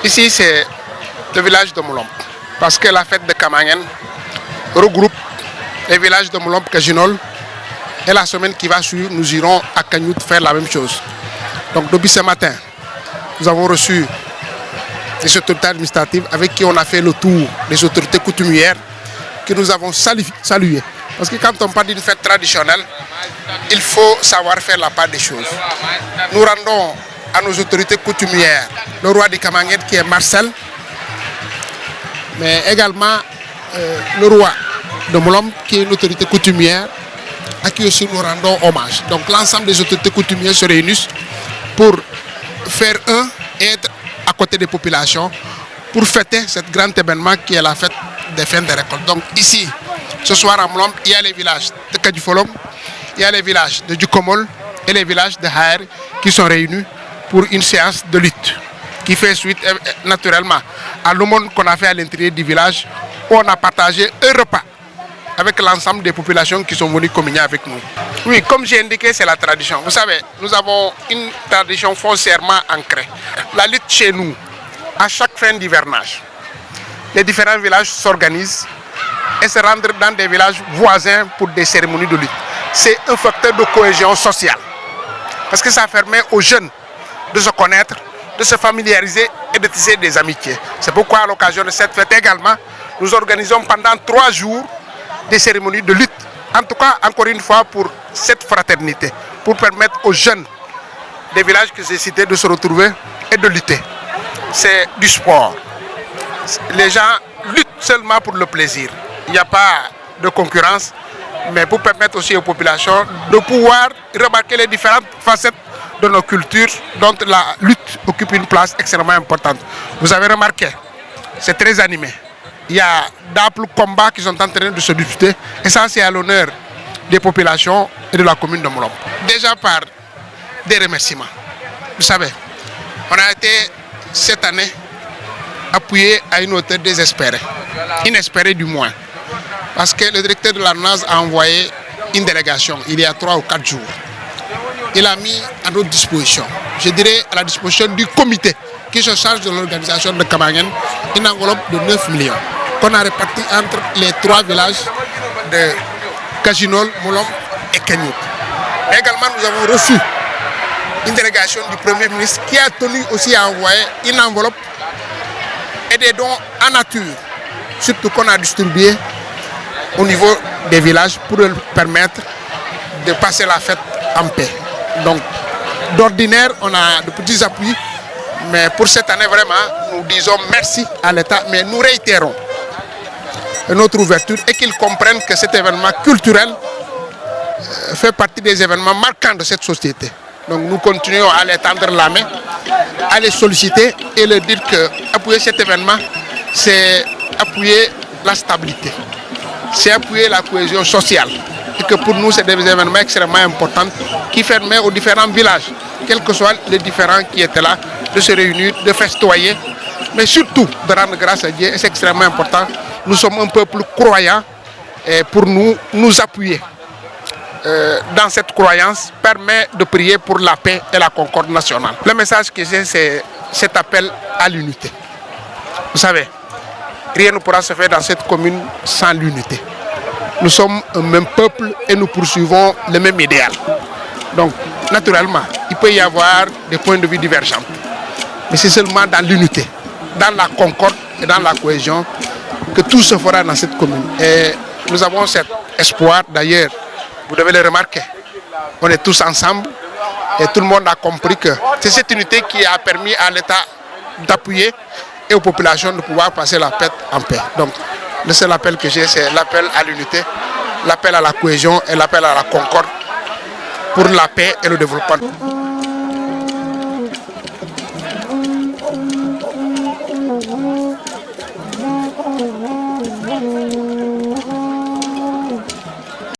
Ici, c'est le village de Moulombe. Parce que la fête de Kamangen regroupe les villages de Moulombe, Kajinol. Et la semaine qui va suivre, nous irons à Kagnout faire la même chose. Donc depuis ce matin, nous avons reçu des autorités administratives avec qui on a fait le tour des autorités coutumières que nous avons saluées. Parce que quand on parle d'une fête traditionnelle, il faut savoir faire la part des choses. Nous rendons à nos autorités coutumières le roi du Kamangen qui est Marcel, mais également le roi de Moulombe qui est une autorité coutumière à qui aussi nous rendons hommage. Donc l'ensemble des autorités coutumières se réunissent pour faire un et être à côté des populations pour fêter cet grand événement qui est la fête des fins de récolte. Donc ici, ce soir à Moulombe, il y a les villages de Kadifolom, il y a les villages de Dukomol et les villages de Haer qui sont réunis pour une séance de lutte qui fait suite naturellement à l'aumône qu'on a fait à l'intérieur du village où on a partagé un repas avec l'ensemble des populations qui sont venues communier avec nous. Oui, comme j'ai indiqué, c'est la tradition. Vous savez, nous avons une tradition foncièrement ancrée. La lutte chez nous, à chaque fin d'hivernage, les différents villages s'organisent et se rendent dans des villages voisins pour des cérémonies de lutte. C'est un facteur de cohésion sociale. Parce que ça permet aux jeunes de se connaître, de se familiariser et de tisser des amitiés. C'est pourquoi à l'occasion de cette fête également, nous organisons pendant 3 jours des cérémonies de lutte. En tout cas, encore une fois, pour cette fraternité, pour permettre aux jeunes des villages que j'ai cités de se retrouver et de lutter. C'est du sport. Les gens luttent seulement pour le plaisir. Il n'y a pas de concurrence, mais pour permettre aussi aux populations de pouvoir remarquer les différentes facettes de nos cultures dont la lutte occupe une place extrêmement importante. Vous avez remarqué, c'est très animé. Il y a d'amples combats qui sont en train de se disputer et ça c'est à l'honneur des populations et de la commune de Moulombe. Déjà par des remerciements. Vous savez, on a été cette année appuyé à une hauteur désespérée, inespérée du moins, parce que le directeur de l'ANAS a envoyé une délégation il y a 3 ou 4 jours. Il a mis à notre disposition, je dirais à la disposition du comité qui se charge de l'organisation de Kamangen, une enveloppe de 9 millions qu'on a répartie entre les 3 villages de Kajinol, Moulombe et Kagnout. Également, nous avons reçu une délégation du Premier ministre qui a tenu aussi à envoyer une enveloppe et des dons en nature, surtout qu'on a distribué au niveau des villages pour leur permettre de passer la fête en paix. Donc, d'ordinaire, on a de petits appuis, mais pour cette année, vraiment, nous disons merci à l'État, mais nous réitérons notre ouverture et qu'ils comprennent que cet événement culturel fait partie des événements marquants de cette société. Donc, nous continuons à les tendre la main, à les solliciter et leur dire que appuyer cet événement, c'est appuyer la stabilité, c'est appuyer la cohésion sociale. Et que pour nous, c'est des événements extrêmement importants qui permettent aux différents villages, quels que soient les différents qui étaient là, de se réunir, de festoyer, mais surtout de rendre grâce à Dieu. Et c'est extrêmement important. Nous sommes un peuple croyant et pour nous appuyer dans cette croyance permet de prier pour la paix et la concorde nationale. Le message que j'ai, c'est cet appel à l'unité. Vous savez, rien ne pourra se faire dans cette commune sans l'unité. Nous sommes un même peuple et nous poursuivons le même idéal. Donc, naturellement, il peut y avoir des points de vue divergents. Mais c'est seulement dans l'unité, dans la concorde et dans la cohésion que tout se fera dans cette commune. Et nous avons cet espoir, d'ailleurs, vous devez le remarquer. On est tous ensemble et tout le monde a compris que c'est cette unité qui a permis à l'État d'appuyer et aux populations de pouvoir passer la fête en paix. Donc, le seul appel que j'ai, c'est l'appel à l'unité, l'appel à la cohésion et l'appel à la concorde pour la paix et le développement.